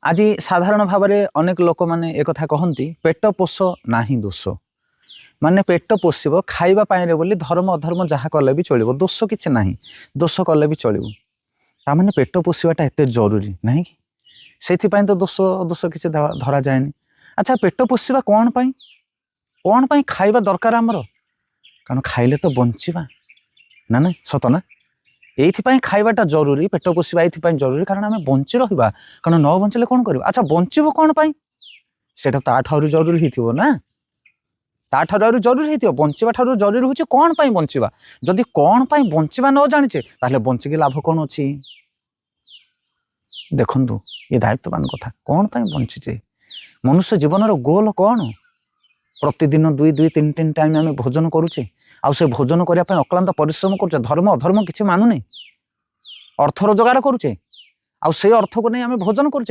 आज साधारण भाव में अनेक लोक मैंने एक कथा कहती पेट पोष नाही दोष माने पेट पोषिब खाइबा पाइले बोली धर्म अधर्म जहाँ कले भी चलो दोष किसी ना दोष कले भी चलो ताने पेट पोषाटा एत जरूरी ना कि से तो दोष दोष किसी धरा जाए। अच्छा पेट पोषा कौन पाई खाइबा दरकार आमर कारण खाइले तो बंचिबा ना ना सत ना ये खाइबाटा जरूरी पेट पोषा ये जरूरी कारण आम बंची रहा कारण न बंचले कौन कर। अच्छा बंचब कौन पाई सेटा ताठू जरूरी हो ना ताठू जरूरी हो बंचा ठार जरूरी हूँ कौन पाई बंचिबा जदि कौन पाई बंचिबा न जाने ताहले बंचिकी लाभ कौन अच्छी देखु ये दायित्ववान कथा कौन पाई बंचीचे मनुष्य जीवन गोल कौन प्रतिदिन 2-2-3 टाइम आम भोजन करुचे आउ से भोजन करने अक्लांत परिश्रम करुचे धर्म अधर्म किसी मानुनी अर्थ रोजगार करुचे आउ से अर्थ को नहीं आम भोजन करुचे।